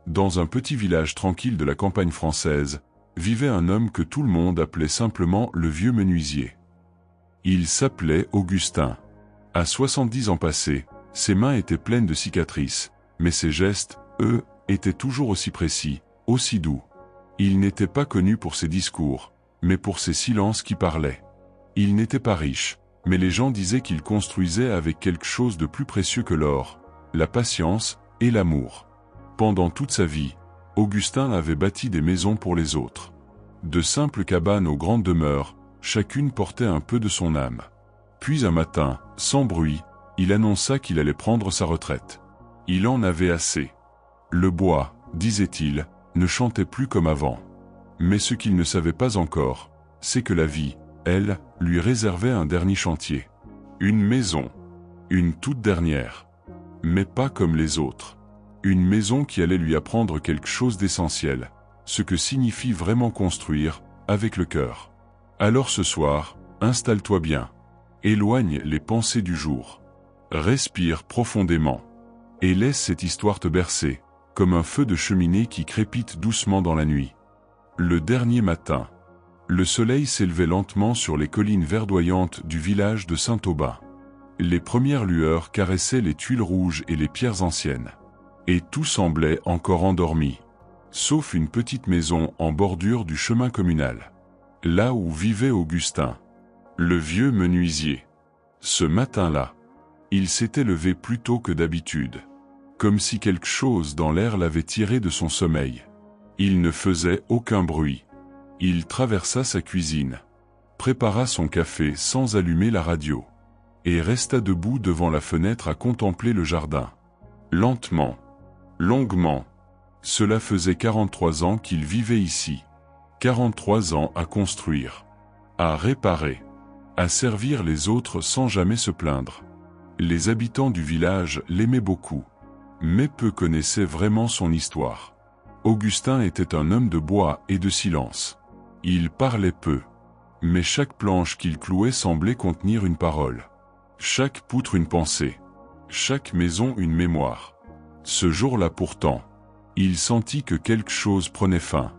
Dans un petit village tranquille de la campagne française, vivait un homme que tout le monde appelait simplement le vieux menuisier. Il s'appelait Augustin. À 70 ans passés, ses mains étaient pleines de cicatrices, mais ses gestes, eux, étaient toujours aussi précis, aussi doux. Il n'était pas connu pour ses discours, mais pour ses silences qui parlaient. Il n'était pas riche, mais les gens disaient qu'il construisait avec quelque chose de plus précieux que l'or, la patience et l'amour. Pendant toute sa vie, Augustin avait bâti des maisons pour les autres. De simples cabanes aux grandes demeures, chacune portait un peu de son âme. Puis un matin, sans bruit, il annonça qu'il allait prendre sa retraite. Il en avait assez. Le bois, disait-il, ne chantait plus comme avant. Mais ce qu'il ne savait pas encore, c'est que la vie, elle, lui réservait un dernier chantier. Une maison. Une toute dernière. Mais pas comme les autres. Une maison qui allait lui apprendre quelque chose d'essentiel, ce que signifie vraiment construire, avec le cœur. Alors ce soir, installe-toi bien. Éloigne les pensées du jour. Respire profondément. Et laisse cette histoire te bercer, comme un feu de cheminée qui crépite doucement dans la nuit. Le dernier matin. Le soleil s'élevait lentement sur les collines verdoyantes du village de Saint-Aubin. Les premières lueurs caressaient les tuiles rouges et les pierres anciennes. Et tout semblait encore endormi. Sauf une petite maison en bordure du chemin communal. Là où vivait Augustin. Le vieux menuisier. Ce matin-là, il s'était levé plus tôt que d'habitude. Comme si quelque chose dans l'air l'avait tiré de son sommeil. Il ne faisait aucun bruit. Il traversa sa cuisine. Prépara son café sans allumer la radio. Et resta debout devant la fenêtre à contempler le jardin. Lentement. Longuement. Cela faisait 43 ans qu'il vivait ici. 43 ans à construire. À réparer. À servir les autres sans jamais se plaindre. Les habitants du village l'aimaient beaucoup. Mais peu connaissaient vraiment son histoire. Augustin était un homme de bois et de silence. Il parlait peu. Mais chaque planche qu'il clouait semblait contenir une parole. Chaque poutre une pensée. Chaque maison une mémoire. Ce jour-là pourtant, il sentit que quelque chose prenait fin.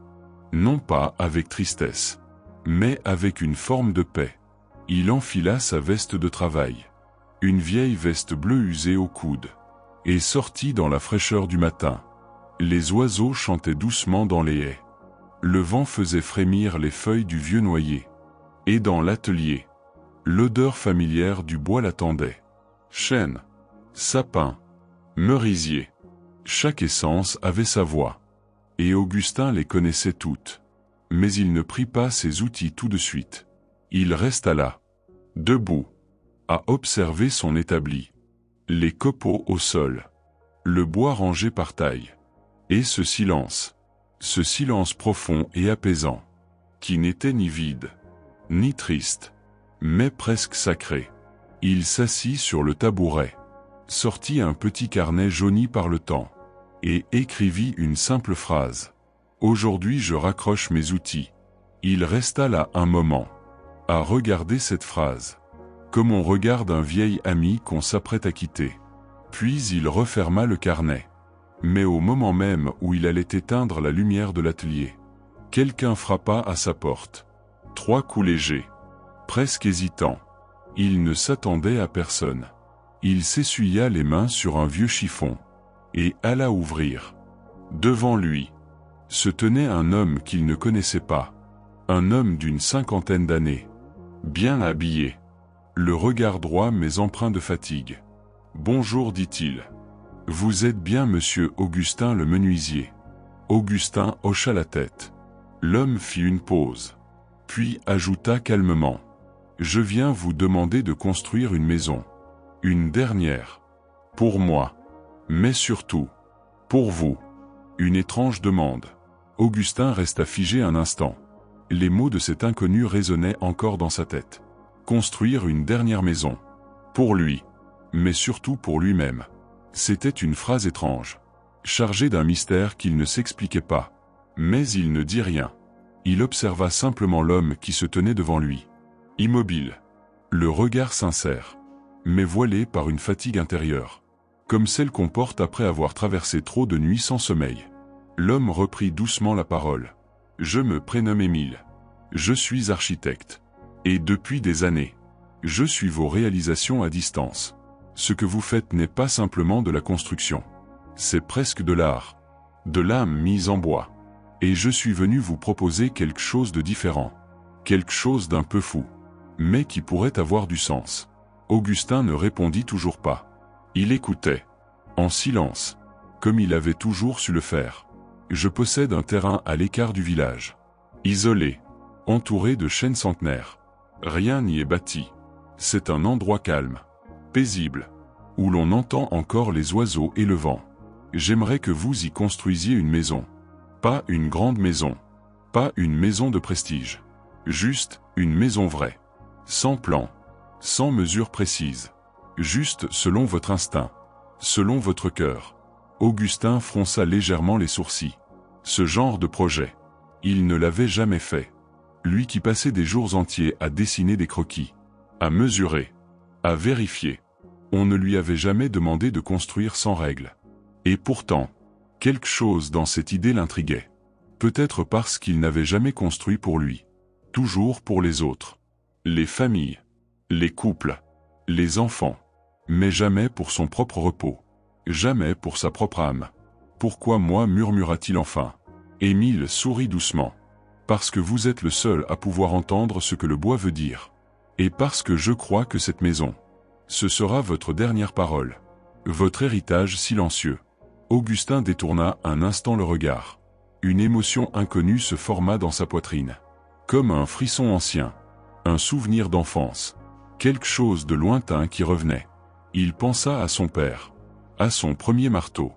Non pas avec tristesse, mais avec une forme de paix. Il enfila sa veste de travail. Une vieille veste bleue usée au coude. Et sortit dans la fraîcheur du matin. Les oiseaux chantaient doucement dans les haies. Le vent faisait frémir les feuilles du vieux noyer. Et dans l'atelier, l'odeur familière du bois l'attendait. Chêne, sapin, merisier. Chaque essence avait sa voix. Et Augustin les connaissait toutes. Mais il ne prit pas ses outils tout de suite. Il resta là, debout, à observer son établi. Les copeaux au sol. Le bois rangé par taille. Et ce silence profond et apaisant, qui n'était ni vide, ni triste, mais presque sacré. Il s'assit sur le tabouret, sortit un petit carnet jauni par le temps, et écrivit une simple phrase. « Aujourd'hui je raccroche mes outils. » Il resta là un moment, à regarder cette phrase, comme on regarde un vieil ami qu'on s'apprête à quitter. Puis il referma le carnet. Mais au moment même où il allait éteindre la lumière de l'atelier, quelqu'un frappa à sa porte. 3 coups légers, presque hésitants. Il ne s'attendait à personne. Il s'essuya les mains sur un vieux chiffon, et alla ouvrir. Devant lui, se tenait un homme qu'il ne connaissait pas. Un homme d'une 50aine d'années, bien habillé, le regard droit mais empreint de fatigue. « Bonjour, dit-il. Vous êtes bien monsieur Augustin le menuisier. » Augustin hocha la tête. L'homme fit une pause, puis ajouta calmement. « Je viens vous demander de construire une maison. Une dernière. Pour moi. Mais surtout, pour vous. » Une étrange demande. Augustin resta figé un instant. Les mots de cet inconnu résonnaient encore dans sa tête. Construire une dernière maison. Pour lui. Mais surtout pour lui-même. C'était une phrase étrange, chargée d'un mystère qu'il ne s'expliquait pas. Mais il ne dit rien. Il observa simplement l'homme qui se tenait devant lui. Immobile. Le regard sincère, mais voilé par une fatigue intérieure. Comme celle qu'on porte après avoir traversé trop de nuits sans sommeil. L'homme reprit doucement la parole. Je me prénomme Émile. Je suis architecte. Et depuis des années, je suis vos réalisations à distance. Ce que vous faites n'est pas simplement de la construction. C'est presque de l'art. De l'âme mise en bois. Et je suis venu vous proposer quelque chose de différent. Quelque chose d'un peu fou. Mais qui pourrait avoir du sens. Augustin ne répondit toujours pas. Il écoutait. En silence. Comme il avait toujours su le faire. Je possède un terrain à l'écart du village. Isolé. Entouré de chênes centenaires. Rien n'y est bâti. C'est un endroit calme. Paisible. Où l'on entend encore les oiseaux et le vent. J'aimerais que vous y construisiez une maison. Pas une grande maison. Pas une maison de prestige. Juste une maison vraie. Sans plan. Sans mesure précise. Juste selon votre instinct. Selon votre cœur. Augustin fronça légèrement les sourcils. Ce genre de projet. Il ne l'avait jamais fait. Lui qui passait des jours entiers à dessiner des croquis. À mesurer. À vérifier. On ne lui avait jamais demandé de construire sans règles. Et pourtant, quelque chose dans cette idée l'intriguait. Peut-être parce qu'il n'avait jamais construit pour lui. Toujours pour les autres. Les familles. Les couples. Les enfants. Mais jamais pour son propre repos. Jamais pour sa propre âme. Pourquoi moi, murmura-t-il enfin. Émile sourit doucement. Parce que vous êtes le seul à pouvoir entendre ce que le bois veut dire. Et parce que je crois que cette maison, ce sera votre dernière parole. Votre héritage silencieux. Augustin détourna un instant le regard. Une émotion inconnue se forma dans sa poitrine. Comme un frisson ancien. Un souvenir d'enfance. Quelque chose de lointain qui revenait. Il pensa à son père. À son premier marteau.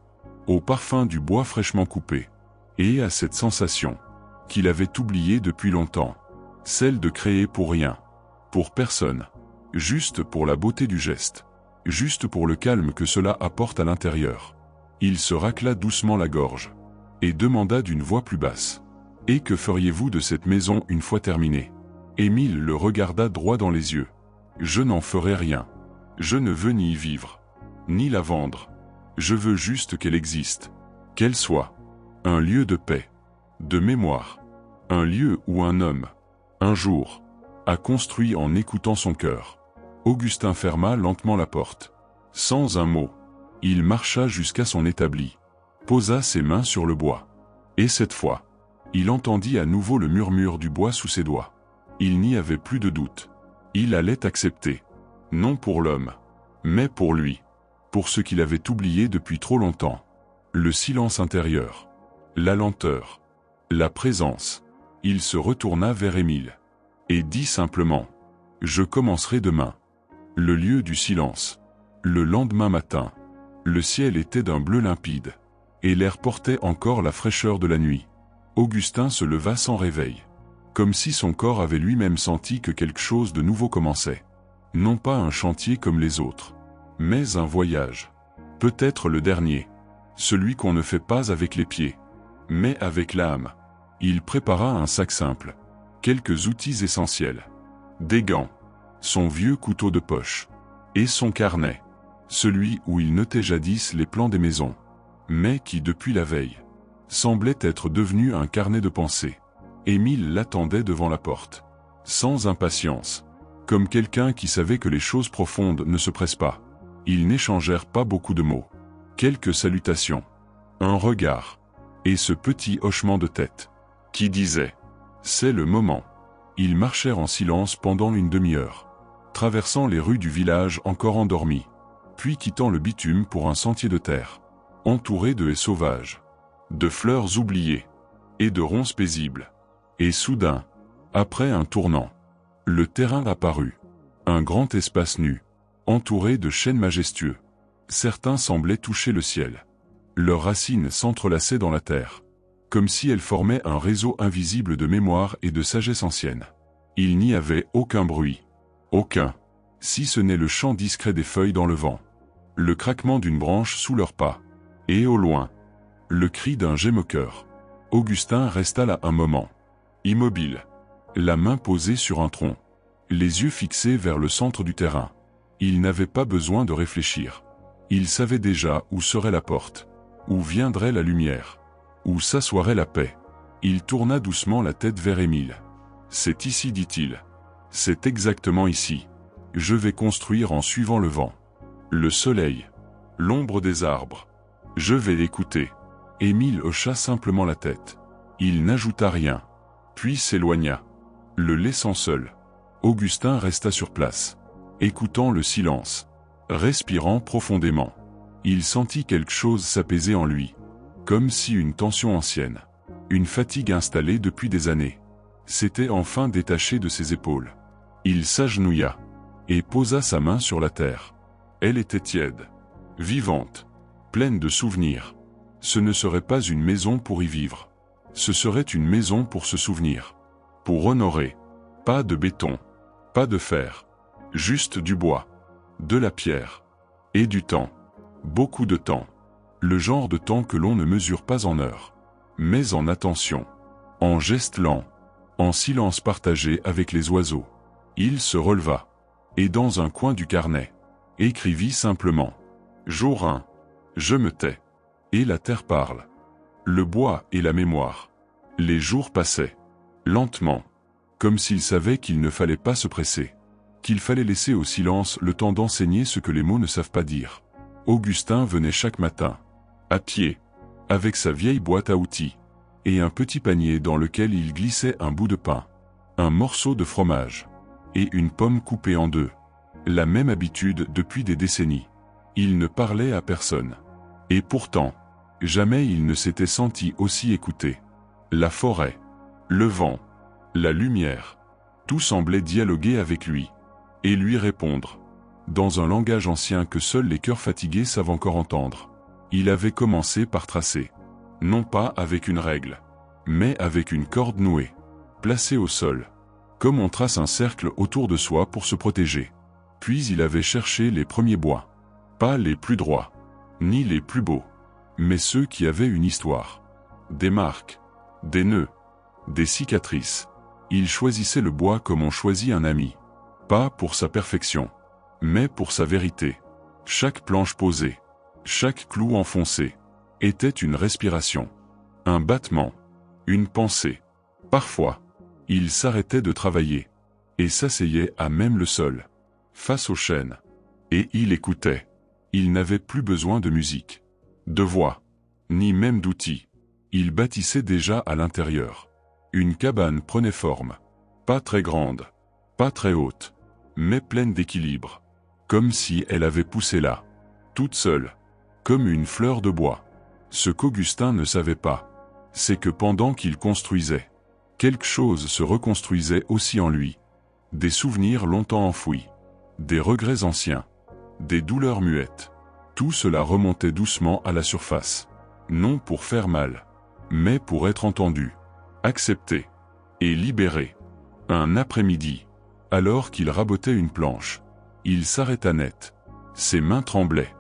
Au parfum du bois fraîchement coupé. Et à cette sensation qu'il avait oubliée depuis longtemps. Celle de créer pour rien. Pour personne. Juste pour la beauté du geste. Juste pour le calme que cela apporte à l'intérieur. Il se racla doucement la gorge. Et demanda d'une voix plus basse. « Et que feriez-vous de cette maison une fois terminée ?» Émile le regarda droit dans les yeux. « Je n'en ferai rien. Je ne veux ni y vivre. Ni la vendre. Je veux juste qu'elle existe. Qu'elle soit. Un lieu de paix. De mémoire. Un lieu où un homme, un jour, a construit en écoutant son cœur. » Augustin ferma lentement la porte. Sans un mot, il marcha jusqu'à son établi. Posa ses mains sur le bois. Et cette fois, il entendit à nouveau le murmure du bois sous ses doigts. Il n'y avait plus de doute. Il allait accepter. Non pour l'homme, mais pour lui. Pour ce qu'il avait oublié depuis trop longtemps. Le silence intérieur. La lenteur. La présence. Il se retourna vers Émile. Et dit simplement. Je commencerai demain. Le lieu du silence. Le lendemain matin. Le ciel était d'un bleu limpide. Et l'air portait encore la fraîcheur de la nuit. Augustin se leva sans réveil. Comme si son corps avait lui-même senti que quelque chose de nouveau commençait. Non pas un chantier comme les autres. Mais un voyage. Peut-être le dernier. Celui qu'on ne fait pas avec les pieds. Mais avec l'âme. Il prépara un sac simple. Quelques outils essentiels. Des gants. Son vieux couteau de poche. Et son carnet. Celui où il notait jadis les plans des maisons. Mais qui depuis la veille, semblait être devenu un carnet de pensées. Émile l'attendait devant la porte. Sans impatience. Comme quelqu'un qui savait que les choses profondes ne se pressent pas. Ils n'échangèrent pas beaucoup de mots. Quelques salutations. Un regard. Et ce petit hochement de tête. Qui disait « C'est le moment ». Ils marchèrent en silence pendant une demi-heure. Traversant les rues du village encore endormies. Puis quittant le bitume pour un sentier de terre. Entouré de haies sauvages. De fleurs oubliées. Et de ronces paisibles. Et soudain, après un tournant, le terrain apparut. Un grand espace nu. Entouré de chênes majestueux. Certains semblaient toucher le ciel. Leurs racines s'entrelaçaient dans la terre. Comme si elles formaient un réseau invisible de mémoire et de sagesse ancienne. Il n'y avait aucun bruit. Aucun. Si ce n'est le chant discret des feuilles dans le vent. Le craquement d'une branche sous leurs pas. Et au loin, le cri d'un gémeaux-cœur. Augustin resta là un moment. Immobile. La main posée sur un tronc. Les yeux fixés vers le centre du terrain. Il n'avait pas besoin de réfléchir. Il savait déjà où serait la porte. Où viendrait la lumière. Où s'assoirait la paix? Il tourna doucement la tête vers Émile. C'est ici, dit-il. C'est exactement ici. Je vais construire en suivant le vent. Le soleil. L'ombre des arbres. Je vais l'écouter. Émile hocha simplement la tête. Il n'ajouta rien. Puis s'éloigna, le laissant seul. Augustin resta sur place, écoutant le silence, respirant profondément. Il sentit quelque chose s'apaiser en lui, comme si une tension ancienne, une fatigue installée depuis des années, s'était enfin détachée de ses épaules. Il s'agenouilla et posa sa main sur la terre. Elle était tiède, vivante, pleine de souvenirs. Ce ne serait pas une maison pour y vivre. Ce serait une maison pour se souvenir, pour honorer. Pas de béton, pas de fer, juste du bois, de la pierre et du temps. Beaucoup de temps. Le genre de temps que l'on ne mesure pas en heures, mais en attention, en gestes lents, en silence partagé avec les oiseaux. Il se releva, et dans un coin du carnet, écrivit simplement « Jour 1, je me tais, et la terre parle. Le bois et la mémoire. » Les jours passaient, lentement, comme s'il savait qu'il ne fallait pas se presser, qu'il fallait laisser au silence le temps d'enseigner ce que les mots ne savent pas dire. Augustin venait chaque matin, à pied, avec sa vieille boîte à outils, et un petit panier dans lequel il glissait un bout de pain, un morceau de fromage, et une pomme coupée en deux. La même habitude depuis des décennies. Il ne parlait à personne. Et pourtant, jamais il ne s'était senti aussi écouté. La forêt, le vent, la lumière, tout semblait dialoguer avec lui, et lui répondre, dans un langage ancien que seuls les cœurs fatigués savent encore entendre. Il avait commencé par tracer, non pas avec une règle, mais avec une corde nouée, placée au sol, comme on trace un cercle autour de soi pour se protéger. Puis il avait cherché les premiers bois, pas les plus droits, ni les plus beaux, mais ceux qui avaient une histoire, des marques, des nœuds, des cicatrices. Il choisissait le bois comme on choisit un ami, pas pour sa perfection, mais pour sa vérité. Chaque planche posée, chaque clou enfoncé, était une respiration, un battement, une pensée. Parfois, il s'arrêtait de travailler, et s'asseyait à même le sol, face au chêne, et il écoutait. Il n'avait plus besoin de musique, de voix, ni même d'outils. Il bâtissait déjà à l'intérieur. Une cabane prenait forme, pas très grande, pas très haute, mais pleine d'équilibre, comme si elle avait poussé là, toute seule, comme une fleur de bois. Ce qu'Augustin ne savait pas, c'est que pendant qu'il construisait, quelque chose se reconstruisait aussi en lui. Des souvenirs longtemps enfouis, des regrets anciens, des douleurs muettes. Tout cela remontait doucement à la surface, non pour faire mal, mais pour être entendu, accepté et libéré. Un après-midi, alors qu'il rabotait une planche, il s'arrêta net. Ses mains tremblaient.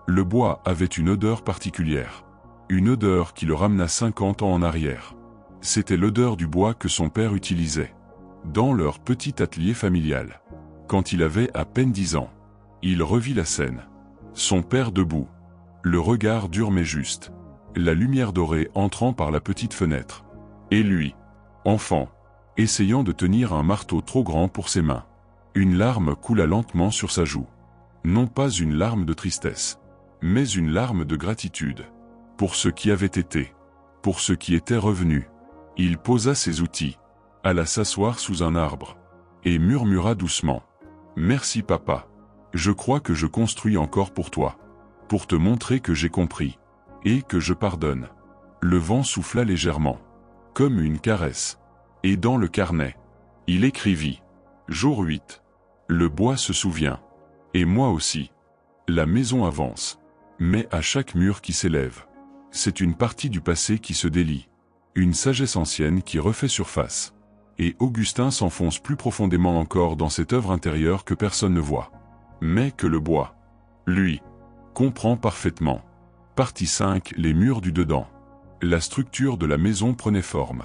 Le bois avait une odeur particulière, une odeur qui le ramena 50 ans en arrière. C'était l'odeur du bois que son père utilisait, dans leur petit atelier familial. Quand il avait à peine 10 ans, il revit la scène. Son père debout, le regard dur mais juste, la lumière dorée entrant par la petite fenêtre. Et lui, enfant, essayant de tenir un marteau trop grand pour ses mains. Une larme coula lentement sur sa joue. Non pas une larme de tristesse, mais une larme de gratitude. Pour ce qui avait été, pour ce qui était revenu. Il posa ses outils, alla s'asseoir sous un arbre, et murmura doucement. « Merci papa. Je crois que je construis encore pour toi, pour te montrer que j'ai compris, et que je pardonne. » Le vent souffla légèrement, comme une caresse. Et dans le carnet, il écrivit « Jour 8. Le bois se souvient. Et moi aussi. La maison avance. Mais à chaque mur qui s'élève, c'est une partie du passé qui se délie. Une sagesse ancienne qui refait surface. » Et Augustin s'enfonce plus profondément encore dans cette œuvre intérieure que personne ne voit. Mais que le bois, lui, comprend parfaitement. Partie 5. Les murs du dedans. La structure de la maison prenait forme,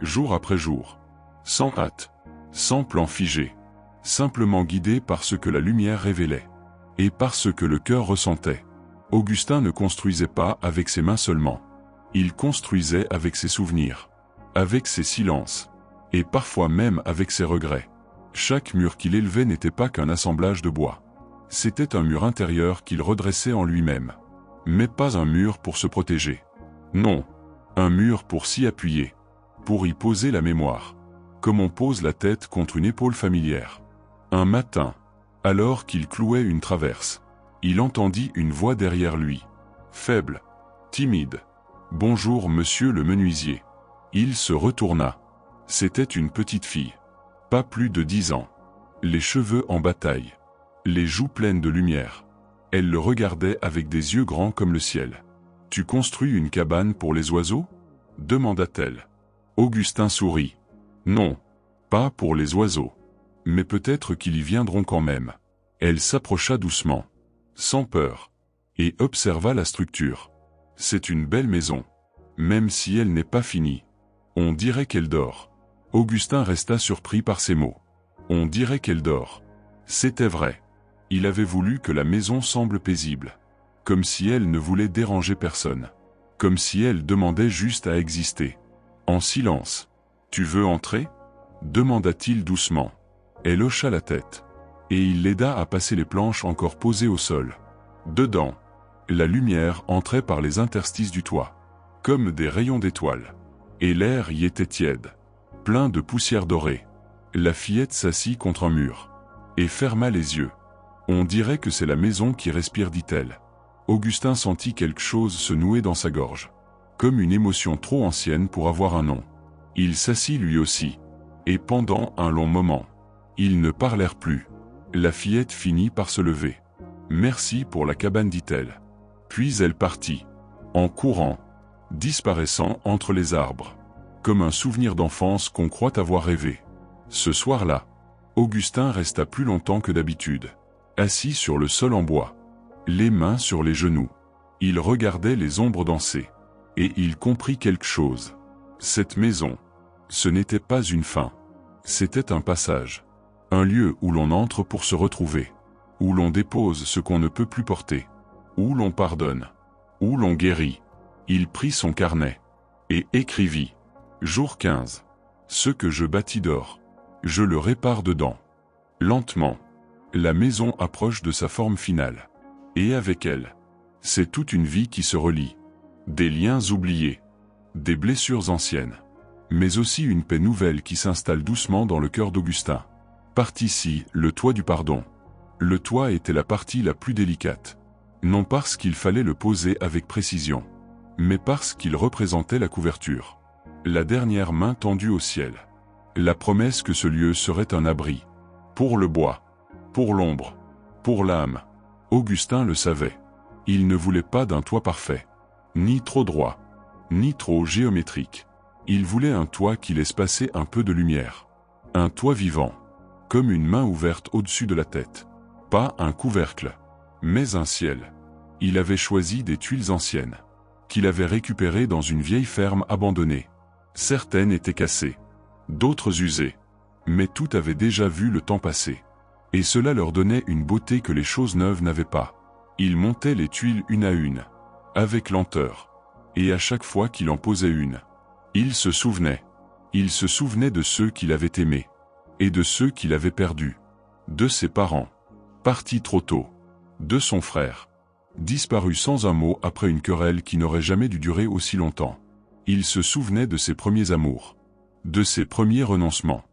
jour après jour, sans hâte, sans plan figé, simplement guidé par ce que la lumière révélait, et par ce que le cœur ressentait. Augustin ne construisait pas avec ses mains seulement. Il construisait avec ses souvenirs, avec ses silences, et parfois même avec ses regrets. Chaque mur qu'il élevait n'était pas qu'un assemblage de bois. C'était un mur intérieur qu'il redressait en lui-même. Mais pas un mur pour se protéger. Non, un mur pour s'y appuyer, pour y poser la mémoire, comme on pose la tête contre une épaule familière. Un matin, alors qu'il clouait une traverse, il entendit une voix derrière lui, faible, timide. « Bonjour monsieur le menuisier. » Il se retourna. C'était une petite fille, pas plus de 10 ans, les cheveux en bataille, les joues pleines de lumière. Elle le regardait avec des yeux grands comme le ciel. « Tu construis une cabane pour les oiseaux ?» demanda-t-elle. Augustin sourit. « Non, pas pour les oiseaux. Mais peut-être qu'ils y viendront quand même. » Elle s'approcha doucement, sans peur, et observa la structure. « C'est une belle maison, même si elle n'est pas finie. On dirait qu'elle dort. » Augustin resta surpris par ces mots. On dirait qu'elle dort. C'était vrai. Il avait voulu que la maison semble paisible. Comme si elle ne voulait déranger personne. Comme si elle demandait juste à exister. En silence. « Tu veux entrer ?» demanda-t-il doucement. Elle hocha la tête. Et il l'aida à passer les planches encore posées au sol. Dedans, la lumière entrait par les interstices du toit, comme des rayons d'étoiles. Et l'air y était tiède, plein de poussière dorée. La fillette s'assit contre un mur, et ferma les yeux. On dirait que c'est la maison qui respire, dit-elle. Augustin sentit quelque chose se nouer dans sa gorge, comme une émotion trop ancienne pour avoir un nom. Il s'assit lui aussi, et pendant un long moment, ils ne parlèrent plus. La fillette finit par se lever. « Merci pour la cabane, dit-elle. » Puis elle partit, en courant, disparaissant entre les arbres, comme un souvenir d'enfance qu'on croit avoir rêvé. Ce soir-là, Augustin resta plus longtemps que d'habitude, assis sur le sol en bois, les mains sur les genoux. Il regardait les ombres danser, et il comprit quelque chose. Cette maison, ce n'était pas une fin, c'était un passage, un lieu où l'on entre pour se retrouver, où l'on dépose ce qu'on ne peut plus porter, où l'on pardonne, où l'on guérit. Il prit son carnet, et écrivit. Jour 15. Ce que je bâtis d'or, je le répare dedans. Lentement, la maison approche de sa forme finale. Et avec elle, c'est toute une vie qui se relie. Des liens oubliés, des blessures anciennes, mais aussi une paix nouvelle qui s'installe doucement dans le cœur d'Augustin. Par ici, le toit du pardon. Le toit était la partie la plus délicate. Non parce qu'il fallait le poser avec précision, mais parce qu'il représentait la couverture. La dernière main tendue au ciel. La promesse que ce lieu serait un abri. Pour le bois, pour l'ombre, pour l'âme. Augustin le savait. Il ne voulait pas d'un toit parfait, ni trop droit, ni trop géométrique. Il voulait un toit qui laisse passer un peu de lumière. Un toit vivant, comme une main ouverte au-dessus de la tête. Pas un couvercle, mais un ciel. Il avait choisi des tuiles anciennes, qu'il avait récupérées dans une vieille ferme abandonnée. Certaines étaient cassées, d'autres usées, mais toutes avaient déjà vu le temps passer. Et cela leur donnait une beauté que les choses neuves n'avaient pas. Il montait les tuiles une à une, avec lenteur, et à chaque fois qu'il en posait une, il se souvenait. Il se souvenait de ceux qu'il avait aimés, et de ceux qu'il avait perdus, de ses parents, partis trop tôt, de son frère, disparu sans un mot après une querelle qui n'aurait jamais dû durer aussi longtemps. Il se souvenait de ses premiers amours, de ses premiers renoncements,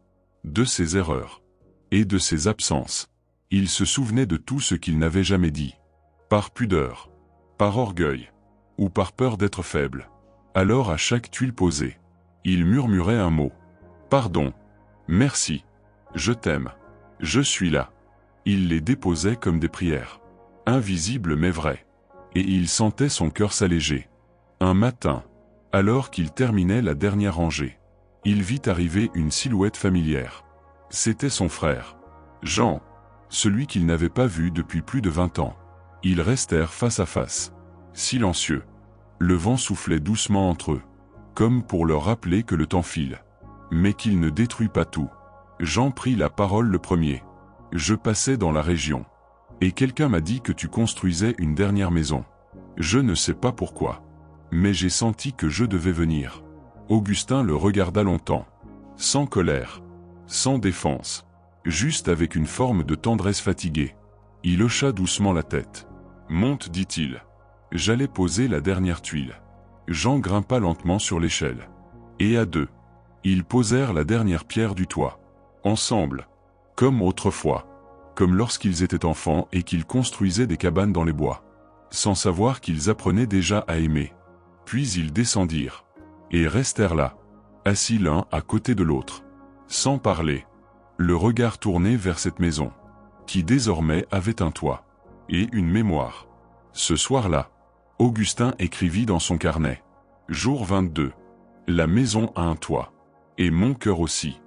de ses erreurs, et de ses absences. Il se souvenait de tout ce qu'il n'avait jamais dit, par pudeur, par orgueil, ou par peur d'être faible. Alors à chaque tuile posée, il murmurait un mot. Pardon, merci, je t'aime, je suis là. Il les déposait comme des prières, invisibles mais vraies, et il sentait son cœur s'alléger. Un matin, alors qu'il terminait la dernière rangée, il vit arriver une silhouette familière. C'était son frère, Jean, celui qu'il n'avait pas vu depuis plus de 20 ans. Ils restèrent face à face, silencieux. Le vent soufflait doucement entre eux, comme pour leur rappeler que le temps file, mais qu'il ne détruit pas tout. Jean prit la parole le premier. « Je passais dans la région, et quelqu'un m'a dit que tu construisais une dernière maison. Je ne sais pas pourquoi. Mais j'ai senti que je devais venir. Augustin le regarda longtemps. Sans colère. Sans défense. Juste avec une forme de tendresse fatiguée. Il hocha doucement la tête. « Monte, dit-il. » J'allais poser la dernière tuile. Jean grimpa lentement sur l'échelle. Et à deux, ils posèrent la dernière pierre du toit. Ensemble. Comme autrefois. Comme lorsqu'ils étaient enfants et qu'ils construisaient des cabanes dans les bois. Sans savoir qu'ils apprenaient déjà à aimer. Puis ils descendirent. Et restèrent là. Assis l'un à côté de l'autre. Sans parler. Le regard tourné vers cette maison. Qui désormais avait un toit. Et une mémoire. Ce soir-là, Augustin écrivit dans son carnet. Jour 22. La maison a un toit. Et mon cœur aussi.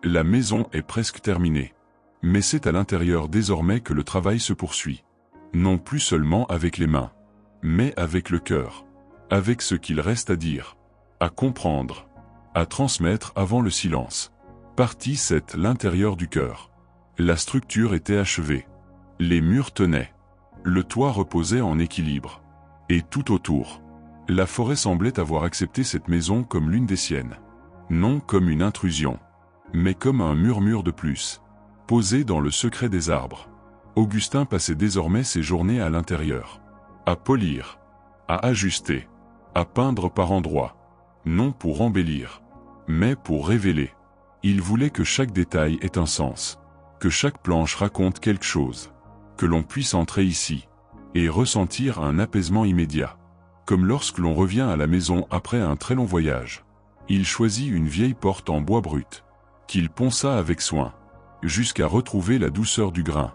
La maison est presque terminée. Mais c'est à l'intérieur désormais que le travail se poursuit. Non plus seulement avec les mains, mais avec le cœur. Avec ce qu'il reste à dire, à comprendre, à transmettre avant le silence. Partie 7. L'intérieur du cœur. La structure était achevée. Les murs tenaient. Le toit reposait en équilibre. Et tout autour, la forêt semblait avoir accepté cette maison comme l'une des siennes. Non comme une intrusion, mais comme un murmure de plus. Posé dans le secret des arbres. Augustin passait désormais ses journées à l'intérieur. À polir. À ajuster. À peindre par endroits. Non pour embellir, mais pour révéler. Il voulait que chaque détail ait un sens. Que chaque planche raconte quelque chose. Que l'on puisse entrer ici. Et ressentir un apaisement immédiat. Comme lorsque l'on revient à la maison après un très long voyage. Il choisit une vieille porte en bois brut. Qu'il ponça avec soin. Jusqu'à retrouver la douceur du grain.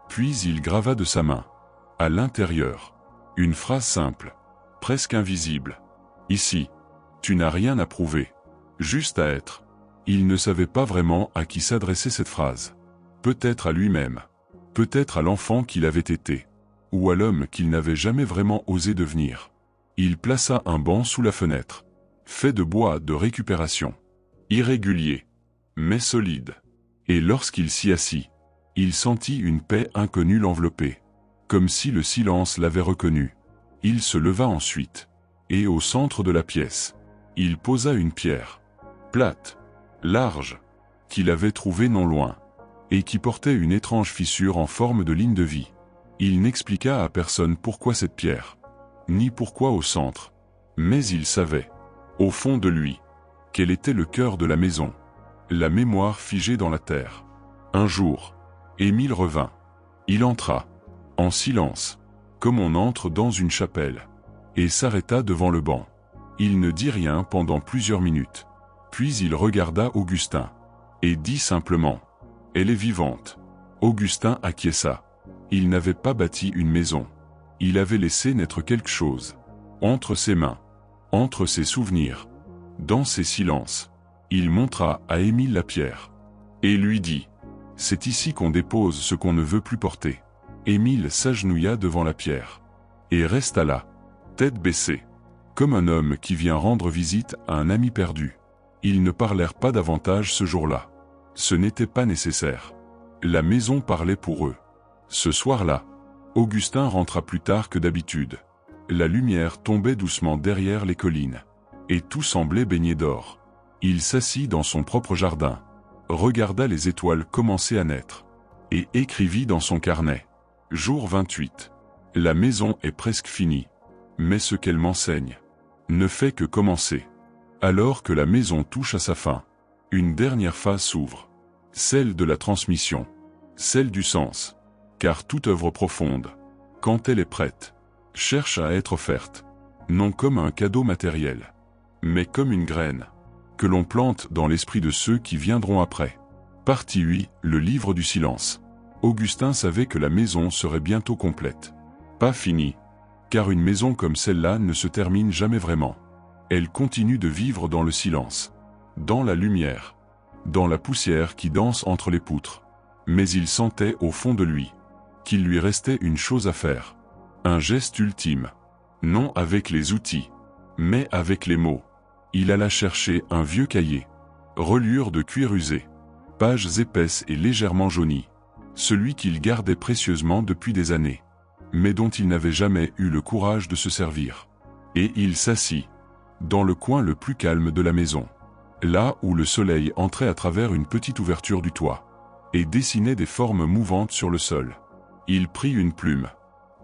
Puis il grava de sa main. À l'intérieur. Une phrase simple. Presque invisible. Ici. Tu n'as rien à prouver. Juste à être. Il ne savait pas vraiment à qui s'adressait cette phrase. Peut-être à lui-même. Peut-être à l'enfant qu'il avait été. Ou à l'homme qu'il n'avait jamais vraiment osé devenir. Il plaça un banc sous la fenêtre. Fait de bois de récupération. Irrégulier. Mais solide. Et lorsqu'il s'y assit, il sentit une paix inconnue l'envelopper. Comme si le silence l'avait reconnu. Il se leva ensuite. Et au centre de la pièce, il posa une pierre. Plate. Large. Qu'il avait trouvée non loin. Et qui portait une étrange fissure en forme de ligne de vie. Il n'expliqua à personne pourquoi cette pierre. Ni pourquoi au centre. Mais il savait. Au fond de lui. Qu'elle était le cœur de la maison. La mémoire figée dans la terre. Un jour, Émile revint. Il entra, en silence, comme on entre dans une chapelle, et s'arrêta devant le banc. Il ne dit rien pendant plusieurs minutes. Puis il regarda Augustin, et dit simplement « Elle est vivante ». Augustin acquiesça. Il n'avait pas bâti une maison. Il avait laissé naître quelque chose. Entre ses mains, entre ses souvenirs, dans ses silences. Il montra à Émile la pierre. Et lui dit « C'est ici qu'on dépose ce qu'on ne veut plus porter ». Émile s'agenouilla devant la pierre. Et resta là, tête baissée. Comme un homme qui vient rendre visite à un ami perdu. Ils ne parlèrent pas davantage ce jour-là. Ce n'était pas nécessaire. La maison parlait pour eux. Ce soir-là, Augustin rentra plus tard que d'habitude. La lumière tombait doucement derrière les collines. Et tout semblait baigné d'or. Il s'assit dans son propre jardin, regarda les étoiles commencer à naître, et écrivit dans son carnet. Jour 28. La maison est presque finie, mais ce qu'elle m'enseigne ne fait que commencer. Alors que la maison touche à sa fin, une dernière phase s'ouvre, celle de la transmission, celle du sens, car toute œuvre profonde, quand elle est prête, cherche à être offerte, non comme un cadeau matériel, mais comme une graine, que l'on plante dans l'esprit de ceux qui viendront après. Partie 8, le livre du silence. Augustin savait que la maison serait bientôt complète. Pas finie, car une maison comme celle-là ne se termine jamais vraiment. Elle continue de vivre dans le silence, dans la lumière, dans la poussière qui danse entre les poutres. Mais il sentait au fond de lui qu'il lui restait une chose à faire. Un geste ultime. Non avec les outils, mais avec les mots. Il alla chercher un vieux cahier. Reliure de cuir usé. Pages épaisses et légèrement jaunies. Celui qu'il gardait précieusement depuis des années. Mais dont il n'avait jamais eu le courage de se servir. Et il s'assit, dans le coin le plus calme de la maison, là où le soleil entrait à travers une petite ouverture du toit, et dessinait des formes mouvantes sur le sol. Il prit une plume,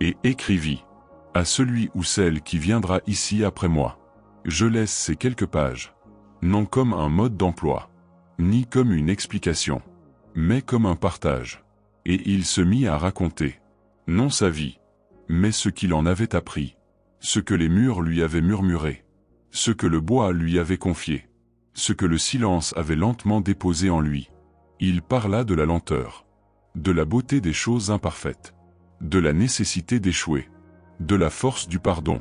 et écrivit « À celui ou celle qui viendra ici après moi, je laisse ces quelques pages, non comme un mode d'emploi, ni comme une explication, mais comme un partage. » Et il se mit à raconter, non sa vie, mais ce qu'il en avait appris, ce que les murs lui avaient murmuré, ce que le bois lui avait confié, ce que le silence avait lentement déposé en lui. Il parla de la lenteur, de la beauté des choses imparfaites, de la nécessité d'échouer, de la force du pardon,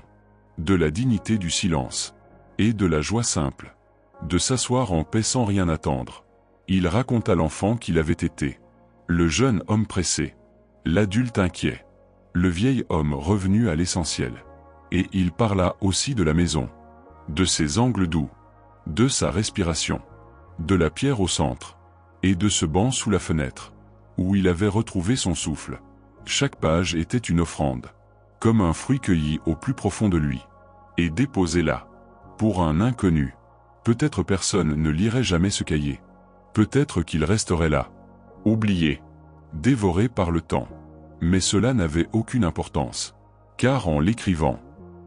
de la dignité du silence, et de la joie simple, de s'asseoir en paix sans rien attendre. Il raconta l'enfant qu'il avait été, le jeune homme pressé, l'adulte inquiet, le vieil homme revenu à l'essentiel. Et il parla aussi de la maison, de ses angles doux, de sa respiration, de la pierre au centre, et de ce banc sous la fenêtre, où il avait retrouvé son souffle. Chaque page était une offrande, comme un fruit cueilli au plus profond de lui, et déposé là, pour un inconnu. Peut-être personne ne lirait jamais ce cahier. Peut-être qu'il resterait là, oublié, dévoré par le temps. Mais cela n'avait aucune importance, car en l'écrivant,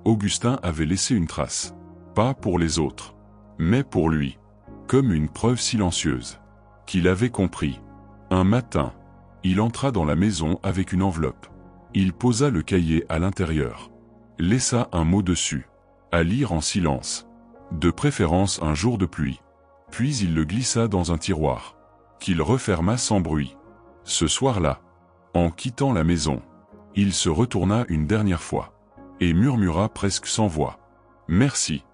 Augustin avait laissé une trace, pas pour les autres, mais pour lui, comme une preuve silencieuse, qu'il avait compris. Un matin, il entra dans la maison avec une enveloppe. Il posa le cahier à l'intérieur, laissa un mot dessus, à lire en silence, de préférence un jour de pluie. Puis il le glissa dans un tiroir, qu'il referma sans bruit. Ce soir-là, en quittant la maison, il se retourna une dernière fois, et murmura presque sans voix. « Merci.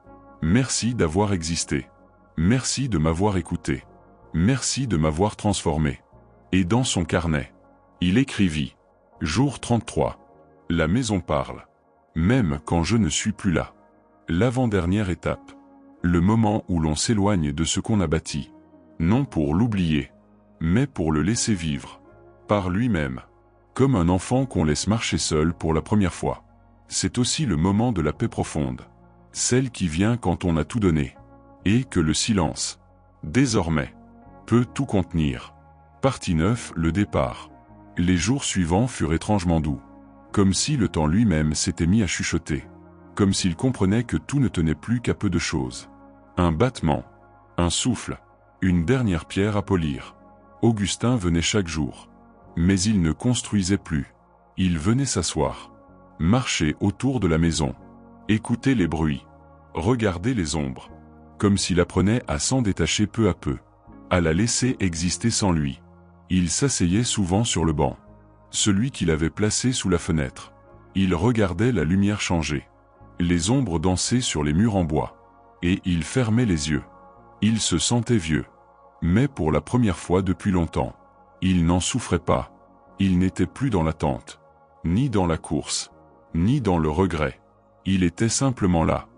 Merci d'avoir existé. Merci de m'avoir écouté. Merci de m'avoir transformé. » Et dans son carnet, il écrivit « Jour 33. La maison parle. Même quand je ne suis plus là. L'avant-dernière étape. Le moment où l'on s'éloigne de ce qu'on a bâti. Non pour l'oublier, mais pour le laisser vivre. Par lui-même. Comme un enfant qu'on laisse marcher seul pour la première fois. C'est aussi le moment de la paix profonde. Celle qui vient quand on a tout donné. Et que le silence, désormais, peut tout contenir. Partie 9, le départ. Les jours suivants furent étrangement doux. Comme si le temps lui-même s'était mis à chuchoter. Comme s'il comprenait que tout ne tenait plus qu'à peu de choses. Un battement, un souffle, une dernière pierre à polir. Augustin venait chaque jour. Mais il ne construisait plus. Il venait s'asseoir, marcher autour de la maison, écouter les bruits, regarder les ombres, comme s'il apprenait à s'en détacher peu à peu, à la laisser exister sans lui. Il s'asseyait souvent sur le banc, celui qu'il avait placé sous la fenêtre. Il regardait la lumière changer, les ombres danser sur les murs en bois, et il fermait les yeux. Il se sentait vieux, mais pour la première fois depuis longtemps. Il n'en souffrait pas. Il n'était plus dans l'attente, ni dans la course, ni dans le regret. Il était simplement là,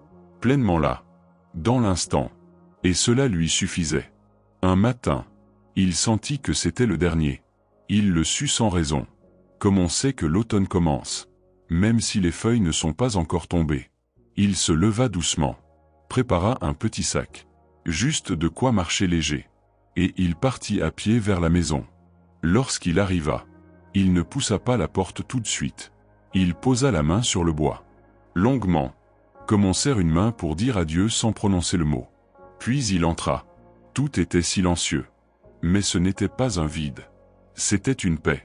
pleinement là, dans l'instant. Et cela lui suffisait. Un matin, il sentit que c'était le dernier. Il le sut sans raison. Comme on sait que l'automne commence, même si les feuilles ne sont pas encore tombées. Il se leva doucement, prépara un petit sac, juste de quoi marcher léger. Et il partit à pied vers la maison. Lorsqu'il arriva, il ne poussa pas la porte tout de suite. Il posa la main sur le bois, longuement, comme on serre une main pour dire adieu sans prononcer le mot. Puis il entra. Tout était silencieux. Mais ce n'était pas un vide. C'était une paix,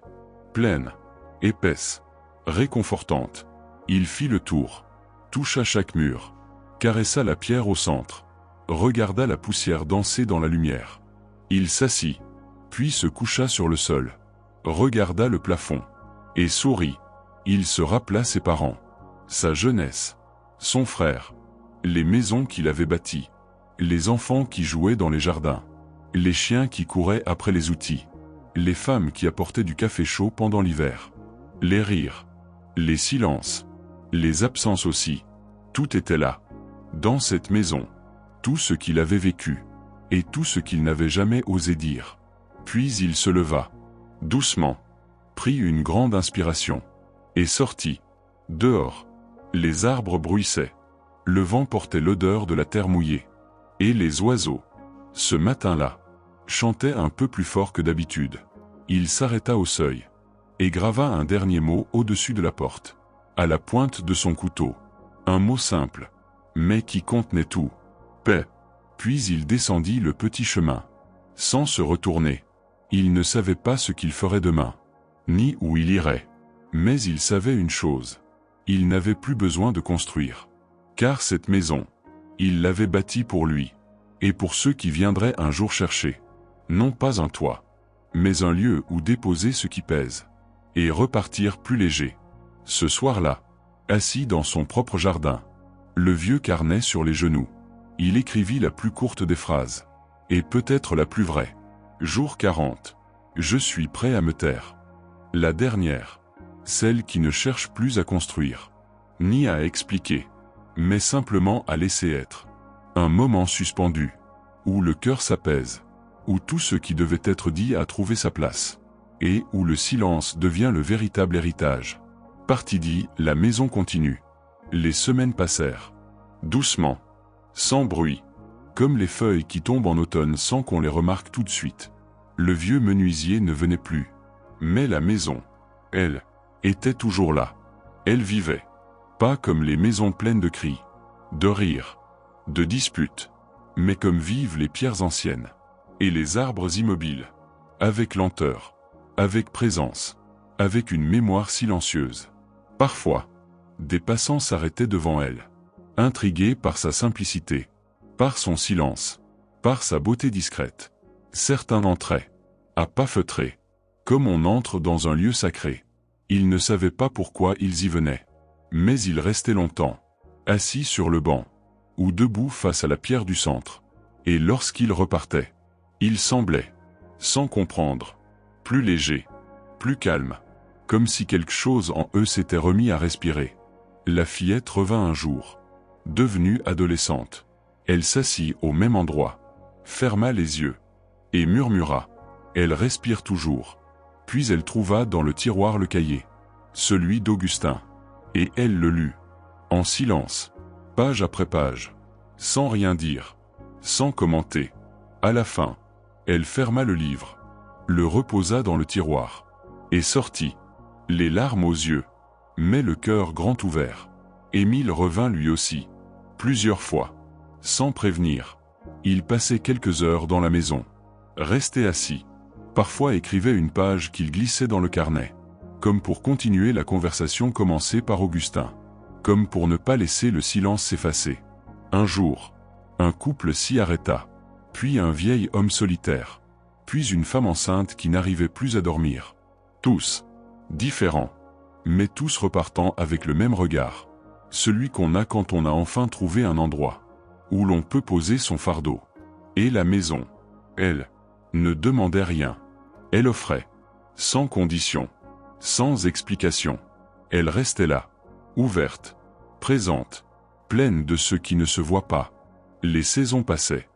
pleine, épaisse, réconfortante. Il fit le tour, toucha chaque mur, caressa la pierre au centre, regarda la poussière danser dans la lumière. Il s'assit, puis se coucha sur le sol, regarda le plafond, et sourit. Il se rappela ses parents, sa jeunesse, son frère, les maisons qu'il avait bâties, les enfants qui jouaient dans les jardins, les chiens qui couraient après les outils, les femmes qui apportaient du café chaud pendant l'hiver, les rires, les silences, les absences aussi. Tout était là, dans cette maison, tout ce qu'il avait vécu, et tout ce qu'il n'avait jamais osé dire. Puis il se leva, doucement, prit une grande inspiration, et sortit. Dehors, les arbres bruissaient. Le vent portait l'odeur de la terre mouillée. Et les oiseaux, ce matin-là, chantaient un peu plus fort que d'habitude. Il s'arrêta au seuil et grava un dernier mot au-dessus de la porte, à la pointe de son couteau. Un mot simple, mais qui contenait tout. Paix. Puis il descendit le petit chemin, sans se retourner. Il ne savait pas ce qu'il ferait demain, ni où il irait. Mais il savait une chose. Il n'avait plus besoin de construire. Car cette maison, il l'avait bâtie pour lui, et pour ceux qui viendraient un jour chercher. Non pas un toit, mais un lieu où déposer ce qui pèse, et repartir plus léger. Ce soir-là, assis dans son propre jardin, le vieux carnet sur les genoux, il écrivit la plus courte des phrases, et peut-être la plus vraie. Jour 40. Je suis prêt à me taire. La dernière, celle qui ne cherche plus à construire, ni à expliquer, mais simplement à laisser être. Un moment suspendu, où le cœur s'apaise, où tout ce qui devait être dit a trouvé sa place, et où le silence devient le véritable héritage. Parti dit, la maison continue. Les semaines passèrent. Doucement, sans bruit, comme les feuilles qui tombent en automne sans qu'on les remarque tout de suite. Le vieux menuisier ne venait plus. Mais la maison, elle, était toujours là. Elle vivait. Pas comme les maisons pleines de cris, de rires, de disputes, mais comme vivent les pierres anciennes, et les arbres immobiles, avec lenteur, avec présence, avec une mémoire silencieuse. Parfois, des passants s'arrêtaient devant elle, intrigués par sa simplicité, par son silence, par sa beauté discrète. Certains entraient, à pas feutrés, comme on entre dans un lieu sacré. Ils ne savaient pas pourquoi ils y venaient, mais ils restaient longtemps, assis sur le banc, ou debout face à la pierre du centre. Et lorsqu'ils repartaient, ils semblaient, sans comprendre, plus légers, plus calmes, comme si quelque chose en eux s'était remis à respirer. La fillette revint un jour, devenue adolescente. Elle s'assit au même endroit, ferma les yeux, et murmura. Elle respire toujours. Puis elle trouva dans le tiroir le cahier, celui d'Augustin, et elle le lut, en silence, page après page, sans rien dire, sans commenter. À la fin, elle ferma le livre, le reposa dans le tiroir, et sortit, les larmes aux yeux, mais le cœur grand ouvert. Émile revint lui aussi, plusieurs fois, sans prévenir. Il passait quelques heures dans la maison, restait assis, parfois écrivait une page qu'il glissait dans le carnet, comme pour continuer la conversation commencée par Augustin, comme pour ne pas laisser le silence s'effacer. Un jour, un couple s'y arrêta, puis un vieil homme solitaire, puis une femme enceinte qui n'arrivait plus à dormir. Tous, différents, mais tous repartant avec le même regard, celui qu'on a quand on a enfin trouvé un endroit où l'on peut poser son fardeau. Et la maison, elle, ne demandait rien. Elle offrait, sans condition, sans explication. Elle restait là, ouverte, présente, pleine de ce qui ne se voit pas. Les saisons passaient.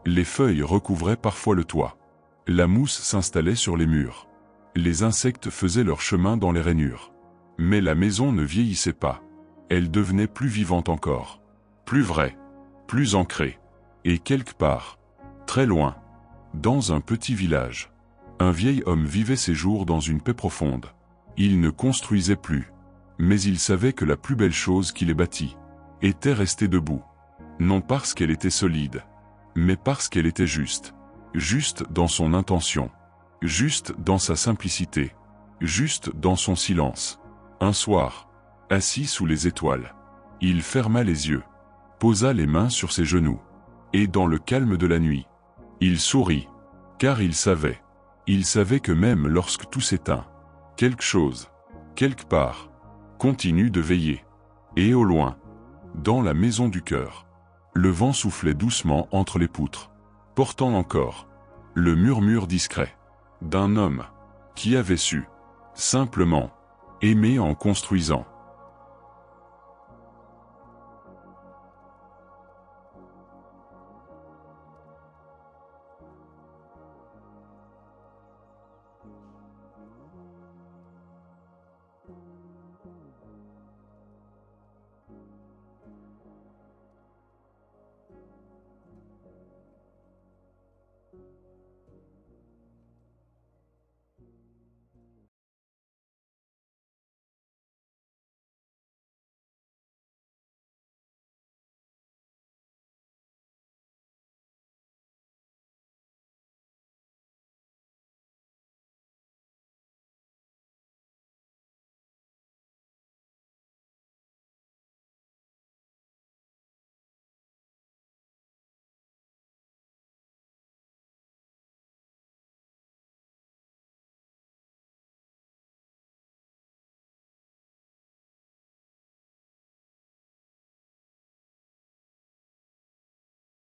Les feuilles recouvraient parfois le toit. La mousse s'installait sur les murs. Les insectes faisaient leur chemin dans les rainures. Mais la maison ne vieillissait pas. Elle devenait plus vivante encore, plus vraie, plus ancrée. Et quelque part, très loin, dans un petit village, un vieil homme vivait ses jours dans une paix profonde. Il ne construisait plus, mais il savait que la plus belle chose qu'il ait bâtie était restée debout. Non parce qu'elle était solide, mais parce qu'elle était juste. Juste dans son intention, juste dans sa simplicité, juste dans son silence. Un soir, assis sous les étoiles, il ferma les yeux, posa les mains sur ses genoux, et dans le calme de la nuit, il sourit, car il savait que même lorsque tout s'éteint, quelque chose, quelque part, continue de veiller. Et au loin, dans la maison du cœur, le vent soufflait doucement entre les poutres, portant encore le murmure discret d'un homme qui avait su, simplement, aimer en construisant.